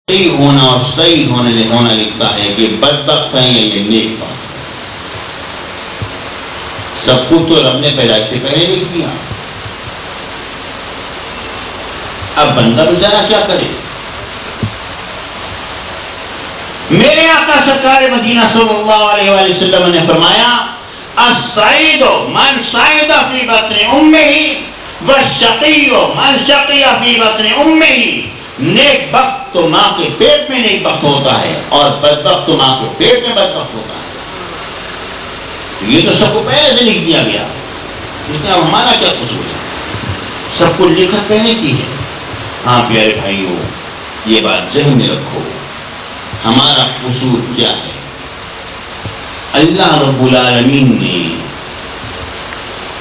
صحیح ہونا اور صحیح ہونا لکھتا ہے کہ بدبخت ہیں یا یہ نیک بخت. سب کچھ تو رب نے پیدائش سے پہلے لکھ دیا. اب بندہ بیچارہ کیا کرے؟ میرے آقا سرکار مدینہ صلی اللہ علیہ وآلہ وسلم نے فرمایا السعید من سعید فی بطن امہ والشقی من شقی فی بطن امہ. نیک بخت تو ماں کے پیٹ میں نیک بخت ہوتا ہے اور بدبخت تو ماں کے پیٹ میں بدبخت ہوتا ہے. یہ تو سب کو پہلے سے لکھ دیا گیا. اس میں اب ہمارا کیا قصور ہے؟ سب کو لکھت پہلے کی ہے. ہاں پیارے بھائیوں، یہ بات ذہن میں رکھو، ہمارا قصور کیا ہے؟ اللہ رب العالمین نے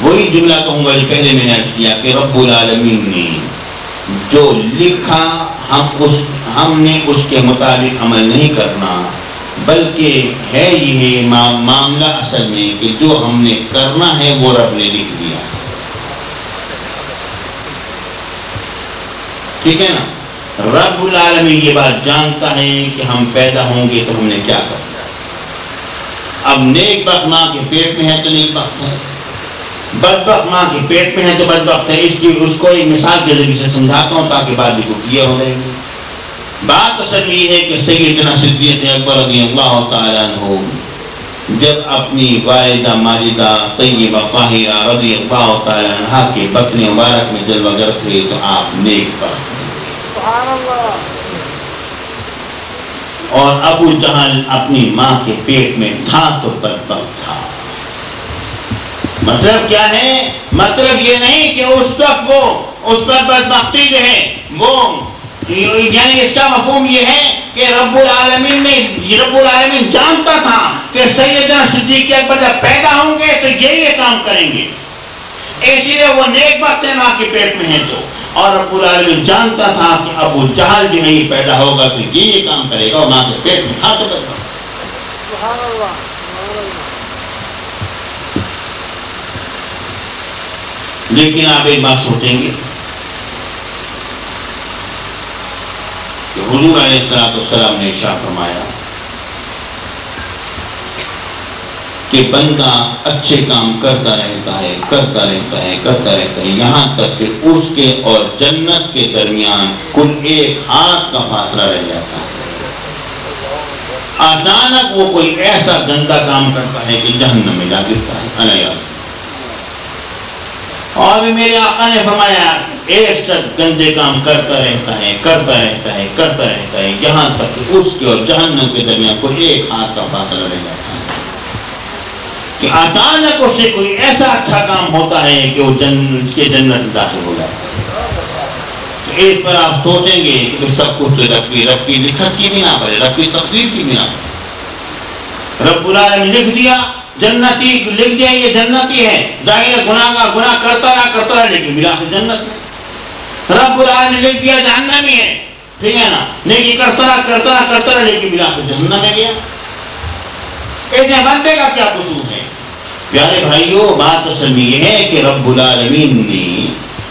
وہی جملہ کہوں گا جو پہلے میں نے عرض کیا کہ رب العالمین نے جو لکھا ہم نے اس کے مطابق عمل نہیں کرنا، بلکہ ہے یہ معاملہ اصل میں کہ جو ہم نے کرنا ہے وہ رب نے لکھ دیا. ٹھیک ہے نا؟ رب العالمین یہ بات جانتا ہے کہ ہم پیدا ہوں گے تو ہم نے کیا کرنا. اب نیک بخت ماں کے پیٹ میں ہے تو نیک بخت ہے، بدبخت ماں کے پیٹ میں ہے تو بدبخت ہے. اس کو ایک مثال کے ذریعے سے سمجھاتا ہوں تاکہ بات بھی کو کلیئر ہو جائے گی. بات اصل یہ ہے کہ سیدنا صدیق اکبر رضی اللہ تعالیٰ عنہ جب اپنی والدہ ماجدہ طیبہ طاہرہ رضی اللہ تعالیٰ عنہ کے بطن مبارک میں جلوہ گر تھے تو آپ نیک بخت. اور ابو جہل اپنی ماں کے پیٹ میں تھا تو بدبخت تھا. مطلب کیا ہے؟ مطلب یہ نہیں کہ اس وقت وہ اس پر بدبختی جو ہے وہ، یعنی اس کا مفہوم یہ ہے کہ رب العالمین جانتا تھا کہ سیدنا صدیق اکبر جب پیدا ہوں گے تو یہ کام کریں گے، اس لیے وہ نیک بخت ہے ماں کے پیٹ میں ہے تو. اور رب العالمین جانتا تھا کہ ابو جہل جو نہیں پیدا ہوگا تو یہ کام کرے گا اور ماں کے پیٹ میں تھا تو سبحان اللہ. لیکن آپ ایک بات سوچیں گے کہ حضور علیہ السلام نے ارشاد فرمایا کہ بندہ اچھے کام کرتا رہتا ہے یہاں تک کہ اس کے اور جنت کے درمیان کل ایک ہاتھ کا فاصلہ رہ جاتا ہے. اچانک وہ کوئی ایسا گندا کام کرتا ہے کہ جہنم میں جا گرتا ہے. اور بھی میرے آقا نے فرمایا ایک ساتھ گندے کام کرتا رہتا ہے یہاں تک کہ اس کے اور جہنم کے درمیان کوئی ایک ہاتھ کا فاصلہ رہ جاتا ہے کہ اچانک اس سے کوئی ایسا اچھا کام ہوتا ہے کہ وہ جنت میں داخل ہو جاتا ہے. تو اس پر آپ سوچیں گے کہ سب کچھ تو رب کی لکھت کی بنا پر، رب کی تقدیر کی بنا پر. رب العالمین لکھ دیا جنتی، لکھ دیا یہ جنتی ہے، ظاہر گناہ کرتا رہا لیکن ملا سے جنت میں. رب العالمین لکھ دیا جہنمی ہے، ٹھیک ہے نا، نیکی کرتا رہا لیکن ملا سے جہنم میں گیا. اتنے بندے کا کیا قصور ہے؟ پیارے بھائیو، بات اصل میں یہ ہے کہ رب العالمین نے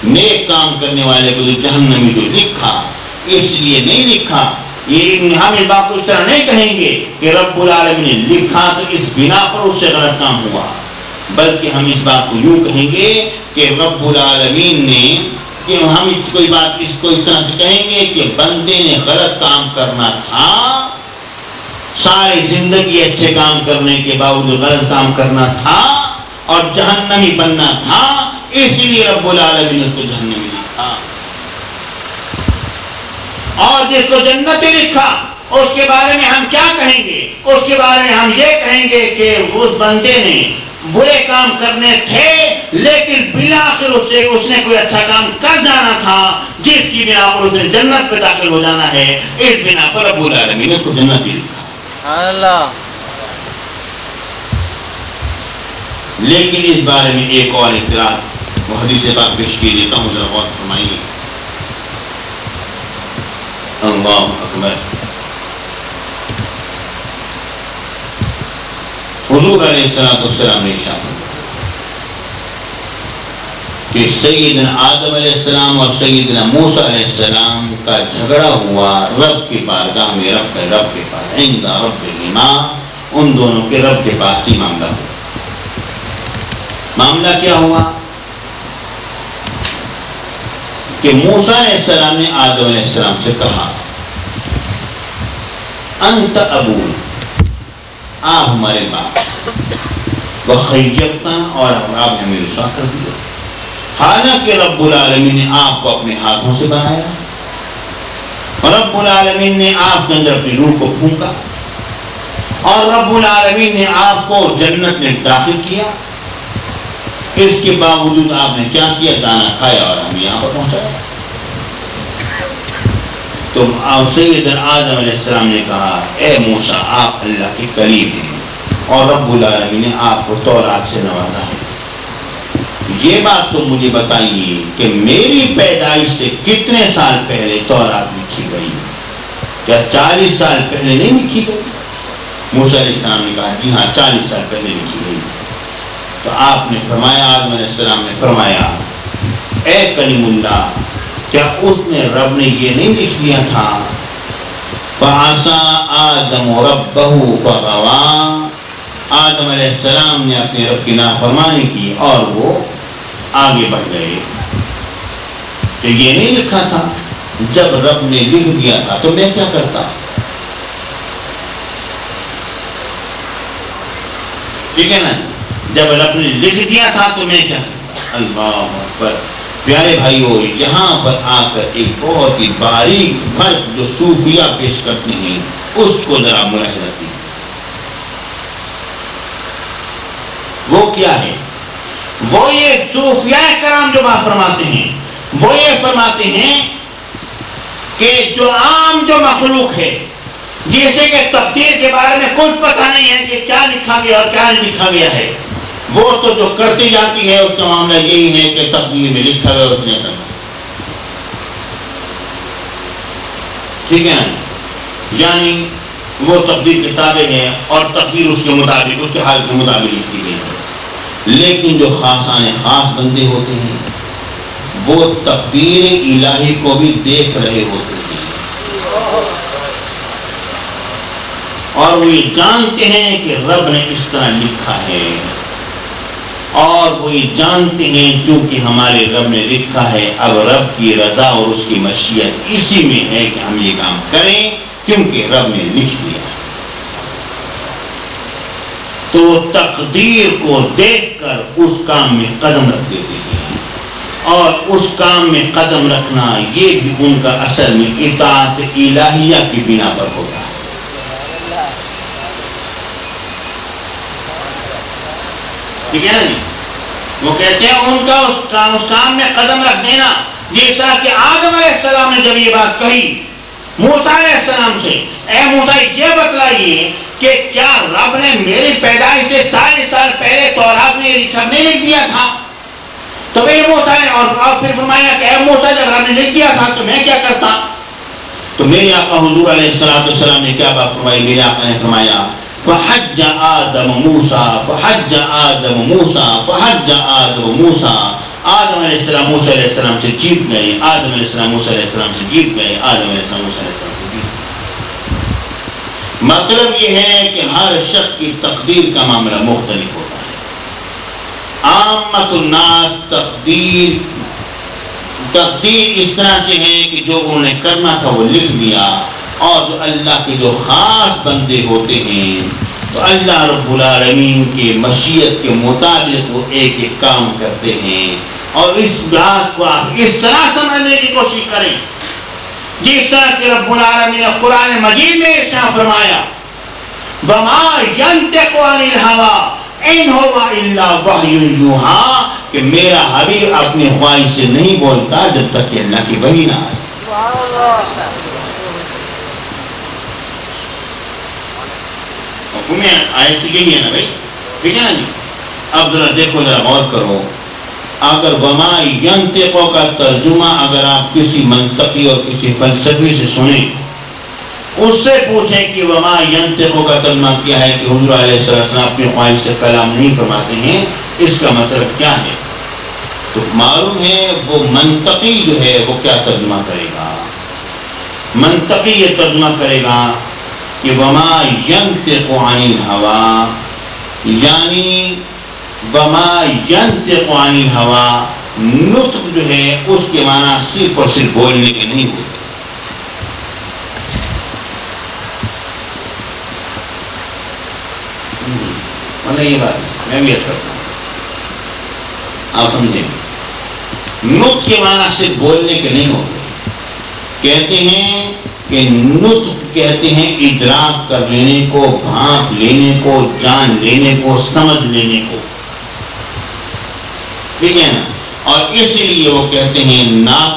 نیک کام کرنے والے کو جہنمی جو لکھا، اس لیے نہیں لکھا. یہ ہم اس بات کو اس طرح نہیں کہیں گے کہ رب العالمین نے لکھا تو اس بنا پر اس سے غلط کام ہوا، بلکہ ہم اس بات کو یوں کہیں گے کہ رب العالمین نے، کہ ہم اس کو اس طرح سے کہیں گے کہ بندے نے غلط کام کرنا تھا، ساری زندگی اچھے کام کرنے کے باوجود غلط کام کرنا تھا اور جہنمی بننا تھا، اس لیے رب العالمین نے اس کو جہنمی لکھا. اور جس کو جنتی لکھا اس کے بارے میں ہم کیا کہیں گے؟ اس کے بارے میں ہم یہ کہیں گے کہ اس بندے نے برے کام کرنے تھے لیکن بالآخر اس نے کوئی اچھا کام کر جانا تھا جس کی بنا پر اس نے جنت پہ داخل ہو جانا ہے. اس بنا پر رب العالمین نے اس کو جنتی لکھا. اللہ. لیکن اس بارے میں ایک اور اعتراض وہ حدیث پاک پیش کی دیتا ہوں، ذرا غور فرمائیے. اللہ اکبر. حضور علیہ السلام نے ارشاد کہ سیدنا آدم علیہ السلام اور سیدنا موسیٰ علیہ السلام کا جھگڑا ہوا رب کی بارگاہ میں، رب کے پاس، عند ربہما، ان دونوں کے رب کے پاس ہی معاملہ ہوا۔ معاملہ کیا ہوا کہ موسیٰ علیہ السلام نے آدم علیہ السلام سے کہا انت ابونا، آپ ہمارے باپ، وخیبتنا، اور آپ نے ہمیں رسوا کر دیا، حالانکہ رب العالمین نے آپ کو اپنے ہاتھوں سے بنایا، رب العالمین نے آپ کے اندر اپنی روح کو پھونکا، اور رب العالمین نے آپ کو جنت میں داخل کیا، اس کے باوجود آپ نے کیا کیا؟ دانا کھایا اور ہم یہاں پر پہنچایا۔ تو سیدنا آدم علیہ السلام نے کہا اے موسیٰ، آپ اللہ کے قریب ہیں اور رب العالمین نے آپ کو تورات سے نوازا ہے، یہ بات تو مجھے بتائیے کہ میری پیدائش سے کتنے سال پہلے تورات لکھی گئی؟ کیا 40 سال پہلے نہیں لکھی گئی؟ موسیٰ علیہ السلام نے کہا جی ہاں 40 سال پہلے لکھی گئی۔ تو آپ نے فرمایا، آدم علیہ السلام نے فرمایا اے کلیم اللہ، کیا اس میں رب نے یہ نہیں لکھ دیا تھا فَعَصَىٰ آدَمُ رَبَّهُ فَغَوَىٰ، آدم علیہ السلام نے اپنے رب کی نافرمانی کی اور وہ آگے بڑھ گئے؟ تو یہ نہیں لکھا تھا؟ جب رب نے لکھ دیا تھا تو میں کیا کرتا؟ ٹھیک ہے نا، جب رب نے لکھ دیا تھا تو میں کیا کرتا؟ اللہ اکبر۔ پیارے بھائیو، یہاں پر آ کر ایک بہت ہی باریک فرق جو صوفیہ پیش کرتے ہیں اس کو ذرا ملاحظہ کیجیے۔ وہ کیا ہے؟ وہ یہ صوفیہ کرام جو بات فرماتے ہیں وہ یہ فرماتے ہیں کہ جو عام جو مخلوق ہے، جیسے کہ تفسیر کے بارے میں کچھ پتہ نہیں ہے کہ کیا لکھا گیا اور کیا نہیں لکھا گیا ہے، وہ تو جو کرتی جاتی ہے اس کا معاملہ یہی ہے کہ تقدیر میں لکھا گیا اس نے کرنا، ٹھیک ہے نا؟ یعنی وہ تقدیر کتابیں ہیں اور تقدیر اس کے مطابق، اس کے حال کے مطابق لکھی گئی ہے۔ لیکن جو خاصان خاص بندے ہوتے ہیں وہ تقدیر الہی کو بھی دیکھ رہے ہوتے ہیں اور وہ یہ جانتے ہیں کہ رب نے اس طرح لکھا ہے، اور وہ یہ جانتے ہیں کیونکہ ہمارے رب نے لکھا ہے، اب رب کی رضا اور اس کی مشیت اسی میں ہے کہ ہم یہ کام کریں کیونکہ رب نے لکھ دیا۔ تو تقدیر کو دیکھ کر اس کام میں قدم رکھ دیتے ہیں، اور اس کام میں قدم رکھنا یہ بھی ان کا اصل میں اطاعت الہیہ کی بنا پر ہوتا ہے۔ ٹھیک ہے نا جی؟ وہ کہتے ہیں ان کا اس کام میں قدم رکھ دینا، جس طرح کہ آدم علیہ السلام نے جب یہ بات کہی موسیٰ علیہ السلام سے، اے موسیٰ یہ بتلائیے کہ کیا رب نے میری پیدائش سے 40 سال پہلے تورات میں نہیں لکھ دیا تھا؟ تو پھر موسیٰ نے اور پھر فرمایا کہ اے موسیٰ جب رب نے لکھ دیا تھا تو میں کیا کرتا؟ تو میرے آقا حضور علیہ السلام نے کیا بات فرمائی؟ میرے آقا نے فرمایا فحج آدم موسیٰ فحج آدم موسیٰ فحج آدم موسیٰ، آدم علیہ السلام موسیٰ علیہ السلام سے جیت گئے، آدم علیہ السلام موسیٰ علیہ السلام سے جیت گئے، آدم علیہ السلام موسیٰ علیہ السلام سے جیت گئے۔ مطلب یہ ہے کہ ہر شخص کی تقدیر کا معاملہ مختلف ہوتا ہے۔ عامت الناس تقدیر اس طرح سے ہے کہ جو انہوں نے کرنا تھا وہ لکھ دیا، اور جو اللہ کے جو خاص بندے ہوتے ہیں تو اللہ رب العالمین کے مشیت کے مطابق وہ ایک ایک کام کرتے ہیں۔ اور اس بات کو آپ اس طرح سمجھنے کی کوشش کریں جس طرح کہ رب العالمین نے قرآن مجید میں ارشاد فرمایا وَمَا يَنْتِقُ عَنِ الْهَوَىٰ إِنْ هُوَ إِلَّا وَحْيٌ يُوحَىٰ، کہ میرا حبیب اپنی خواہش سے نہیں بولتا جب تک کہ اللہ کی وحی نہ آئے۔ آیت تو یہی ہے نا بھائی، ٹھیک ہے نا جی؟ اب ذرا دیکھو، ذرا غور کرو، اگر وما ینطق کا ترجمہ اگر آپ کسی منطقی اور کسی فلسفی سے سنیں، اس سے پوچھیں کہ وما ینطق کا ترجمہ کیا ہے کہ حضور علیہ السلام اپنی خواہش سے کلام نہیں فرماتے ہیں، اس کا مطلب کیا ہے؟ تو معلوم ہے وہ منطقی جو ہے وہ کیا ترجمہ کرے گا؟ منطقی یہ ترجمہ کرے گا کہ وما ينطق عن الهوى، یعنی وما ينطق عن الهوى، نطق جو ہے اس کے معنی صرف اور صرف بولنے کے نہیں ہوتے. یہ بات میں بھی کرتا ہوں، آپ سمجھیں. نطق کے معنی صرف بولنے کے نہیں ہوتے. کہتے ہیں کہ نطق کہتے ہیں ادراک کر لینے کو، بھانپ لینے کو، جان لینے کو، سمجھ لینے کو. ٹھیک ہے نا؟ اور اس لیے وہ کہتے ہیں ناطق